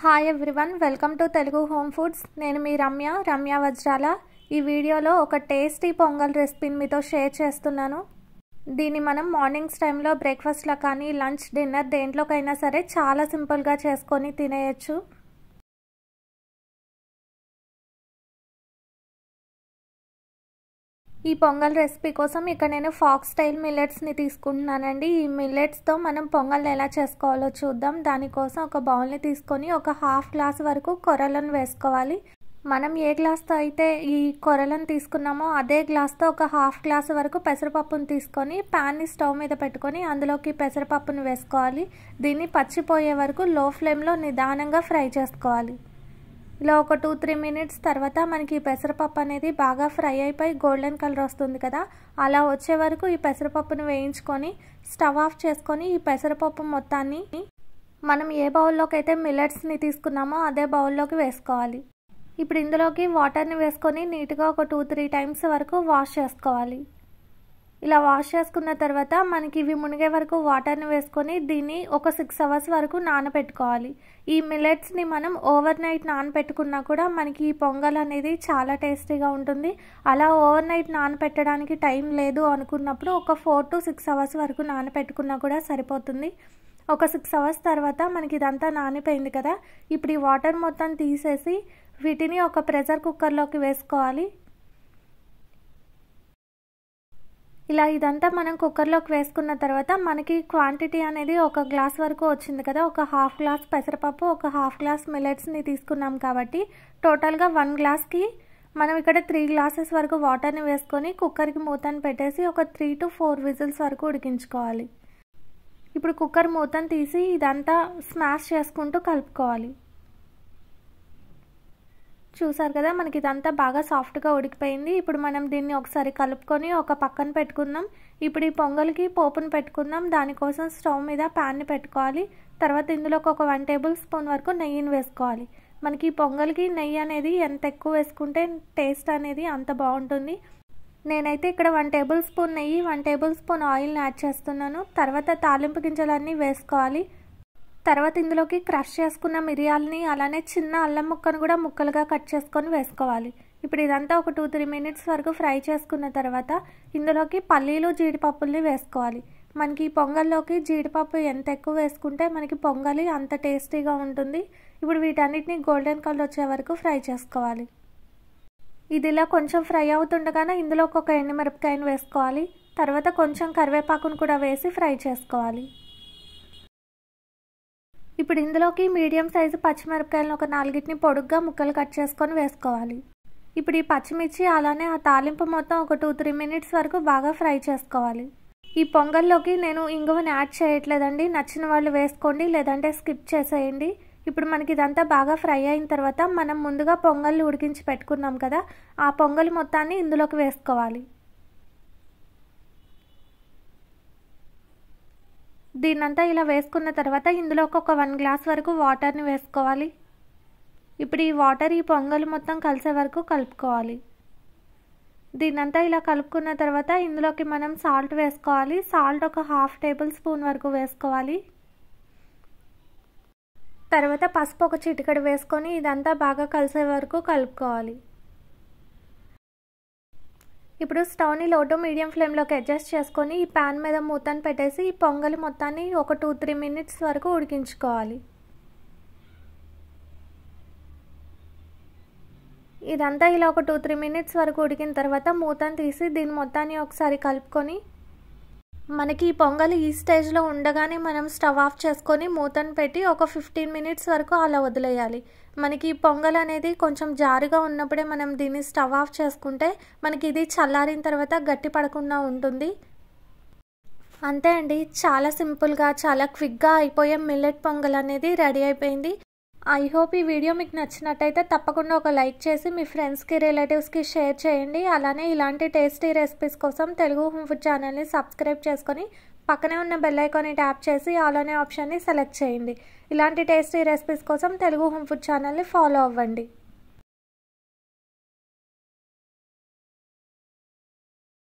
Hi everyone, welcome to Telugu home foods. నేను మీ రమ్య వజ్రాల. ఈ వీడియోలో ఒక టేస్టీ పొంగల్ రెసిపీని మీతో షేర్ చేస్తున్నాను. దీన్ని మనం మార్నింగ్స్ టైంలో బ్రేక్ఫాస్ట్లో కానీ లంచ్ డిన్నర్ దేంట్లోకైనా సరే చాలా సింపుల్గా చేసుకొని తినేయచ్చు. ఈ పొంగల్ రెసిపీ కోసం ఇక్కడ నేను ఫాక్స్ స్టైల్ మిల్లెట్స్ని తీసుకుంటున్నానండి. ఈ మిల్లెట్స్తో మనం పొంగల్ని ఎలా చేసుకోవాలో చూద్దాం. దానికోసం ఒక బౌల్ని తీసుకొని ఒక హాఫ్ గ్లాస్ వరకు కొర్రలను వేసుకోవాలి. మనం ఏ గ్లాస్తో అయితే ఈ కొర్రలను తీసుకున్నామో అదే గ్లాస్తో ఒక హాఫ్ గ్లాస్ వరకు పెసరపప్పును తీసుకొని ప్యాన్ని స్టవ్ మీద పెట్టుకొని అందులోకి పెసరపప్పును వేసుకోవాలి. దీన్ని పచ్చిపోయే వరకు లో ఫ్లేమ్లో నిదానంగా ఫ్రై చేసుకోవాలి. ఇలా ఒక 2-3 మినిట్స్ తర్వాత మనకి ఈ పెసరపప్పు అనేది బాగా ఫ్రై అయిపోయి గోల్డెన్ కలర్ వస్తుంది కదా, అలా వచ్చే వరకు ఈ పెసరపప్పును వేయించుకొని స్టవ్ ఆఫ్ చేసుకొని ఈ పెసరపప్పు మొత్తాన్ని మనం ఏ బౌల్లోకి అయితే మిల్లెట్స్ని తీసుకున్నామో అదే బౌల్లోకి వేసుకోవాలి. ఇప్పుడు ఇందులోకి వాటర్ని వేసుకొని నీట్గా ఒక 2-3 టైమ్స్ వరకు వాష్ చేసుకోవాలి. ఇలా వాష్ చేసుకున్న తర్వాత మనకి ఇవి మునిగే వరకు వాటర్ని వేసుకొని దీన్ని ఒక 6 అవర్స్ వరకు నానబెట్టుకోవాలి. ఈ మిల్లెట్స్ని మనం ఓవర్ నైట్ నానబెట్టుకున్నా కూడా మనకి ఈ పొంగల్ అనేది చాలా టేస్టీగా ఉంటుంది. అలా ఓవర్ నైట్ నానబెట్టడానికి టైం లేదు అనుకున్నప్పుడు ఒక 4-6 అవర్స్ వరకు నానబెట్టుకున్నా కూడా సరిపోతుంది. ఒక 6 అవర్స్ తర్వాత మనకి ఇదంతా నానిపోయింది కదా, ఇప్పుడు ఈ వాటర్ మొత్తం తీసేసి వీటిని ఒక ప్రెషర్ కుక్కర్లోకి వేసుకోవాలి. ఇలా ఇదంతా మనం కుక్కర్లోకి వేసుకున్న తర్వాత మనకి క్వాంటిటీ అనేది ఒక గ్లాస్ వరకు వచ్చింది కదా, ఒక హాఫ్ గ్లాస్ పెసరపప్పు ఒక హాఫ్ గ్లాస్ మిల్లెట్స్ని తీసుకున్నాం కాబట్టి టోటల్గా 1 గ్లాస్కి మనం ఇక్కడ 3 గ్లాసెస్ వరకు వాటర్ని వేసుకొని కుక్కర్కి మూతను పెట్టేసి ఒక 3-4 విజిల్స్ వరకు ఉడికించుకోవాలి. ఇప్పుడు కుక్కర్ మూతను తీసి ఇదంతా స్మాష్ చేసుకుంటూ కలుపుకోవాలి. చూసారు కదా, మనకి ఇదంతా బాగా సాఫ్ట్గా ఉడికిపోయింది. ఇప్పుడు మనం దీన్ని ఒకసారి కలుపుకొని ఒక పక్కన పెట్టుకుందాం. ఇప్పుడు ఈ పొంగల్కి పోపును పెట్టుకుందాం. దానికోసం స్టవ్ మీద ప్యాన్ని పెట్టుకోవాలి. తర్వాత ఇందులోకి ఒక 1 టేబుల్ స్పూన్ వరకు నెయ్యిని వేసుకోవాలి. మనకి ఈ పొంగల్కి నెయ్యి అనేది ఎంత ఎక్కువ వేసుకుంటే టేస్ట్ అనేది అంత బాగుంటుంది. నేనైతే ఇక్కడ 1 టేబుల్ స్పూన్ నెయ్యి 1 టేబుల్ స్పూన్ ఆయిల్ని యాడ్ చేస్తున్నాను. తర్వాత తాలింపు గింజలన్నీ వేసుకోవాలి. తర్వాత ఇందులోకి క్రష్ చేసుకున్న మిరియాలని అలానే చిన్న అల్లం ముక్కను కూడా ముక్కలుగా కట్ చేసుకొని వేసుకోవాలి. ఇప్పుడు ఇదంతా ఒక 2-3 మినిట్స్ వరకు ఫ్రై చేసుకున్న తర్వాత ఇందులోకి పల్లీలు జీడిపప్పుల్ని వేసుకోవాలి. మనకి ఈ పొంగల్లోకి జీడిపప్పు ఎంత ఎక్కువ వేసుకుంటే మనకి పొంగలి అంత టేస్టీగా ఉంటుంది. ఇప్పుడు వీటన్నిటిని గోల్డెన్ కలర్ వచ్చే వరకు ఫ్రై చేసుకోవాలి. ఇది ఇలా కొంచెం ఫ్రై అవుతుండగానే ఇందులోకి ఒక ఎండుమిరపకాయను వేసుకోవాలి. తర్వాత కొంచెం కరివేపాకును కూడా వేసి ఫ్రై చేసుకోవాలి. ఇప్పుడు ఇందులోకి మీడియం సైజు పచ్చిమిరపకాయలను ఒక 4ని పొడుగ్గా ముక్కలు కట్ చేసుకొని వేసుకోవాలి. ఇప్పుడు ఈ పచ్చిమిర్చి అలానే ఆ తాలింపు మొత్తం ఒక 2-3 మినిట్స్ వరకు బాగా ఫ్రై చేసుకోవాలి. ఈ పొంగల్లోకి నేను ఇంగువని యాడ్ చేయట్లేదండి, నచ్చిన వాళ్ళు వేసుకోండి లేదంటే స్కిప్ చేసేయండి. ఇప్పుడు మనకి ఇదంతా బాగా ఫ్రై అయిన తర్వాత మనం ముందుగా పొంగల్ని ఉడికించి పెట్టుకున్నాం కదా, ఆ పొంగల్ మొత్తాన్ని ఇందులోకి వేసుకోవాలి. దీన్నంతా ఇలా వేసుకున్న తర్వాత ఇందులోకి ఒక 1 గ్లాస్ వరకు వాటర్ని వేసుకోవాలి. ఇప్పుడు ఈ వాటర్ ఈ పొంగల్ మొత్తం కలిసే వరకు కలుపుకోవాలి. దీన్నంతా ఇలా కలుపుకున్న తర్వాత ఇందులోకి మనం సాల్ట్ వేసుకోవాలి. సాల్ట్ ఒక 1/2 టేబుల్ స్పూన్ వరకు వేసుకోవాలి. తర్వాత పసుపు ఒక చిటికెడు వేసుకొని ఇదంతా బాగా కలిసే వరకు కలుపుకోవాలి. ఇప్పుడు స్టవ్ని లో టు మీడియం ఫ్లేమ్లోకి అడ్జస్ట్ చేసుకొని ఈ ప్యాన్ మీద మూతను పెట్టేసి ఈ పొంగలి మొత్తాన్ని ఒక 2-3 మినిట్స్ వరకు ఉడికించుకోవాలి. ఇదంతా ఇలా ఒక 2-3 మినిట్స్ వరకు ఉడికిన తర్వాత మూతను తీసి దీని మొత్తాన్ని ఒకసారి కలుపుకొని మనకి ఈ పొంగలి ఈ స్టేజ్లో ఉండగానే మనం స్టవ్ ఆఫ్ చేసుకొని మూతను పెట్టి ఒక 15 మినిట్స్ వరకు అలా వదిలేయాలి. మనకి ఈ పొంగల్ అనేది కొంచెం జారుగా ఉన్నప్పుడే మనం దీన్ని స్టవ్ ఆఫ్ చేసుకుంటే మనకి ఇది చల్లారిన తర్వాత గట్టి పడకుండా ఉంటుంది. అంతే అండి, చాలా సింపుల్గా చాలా క్విక్గా అయిపోయే మిల్లెట్ పొంగల్ అనేది రెడీ అయిపోయింది. ఐ హోప్ ఈ వీడియో మీకు నచ్చినట్టయితే తప్పకుండా ఒక లైక్ చేసి మీ ఫ్రెండ్స్కి రిలేటివ్స్కి షేర్ చేయండి. అలానే ఇలాంటి టేస్టీ రెసిపీస్ కోసం తెలుగు హోమ్ ఫుడ్ ఛానల్ని సబ్స్క్రైబ్ చేసుకొని పక్కనే ఉన్న బెల్ ఐకాన్ని ట్యాప్ చేసి ఆల్ అనే ఆప్షన్ని సెలెక్ట్ చేయండి. ఇలాంటి టేస్టీ రెసిపీస్ కోసం తెలుగు హోమ్ ఫుడ్ ఛానల్ని ఫాలో అవ్వండి.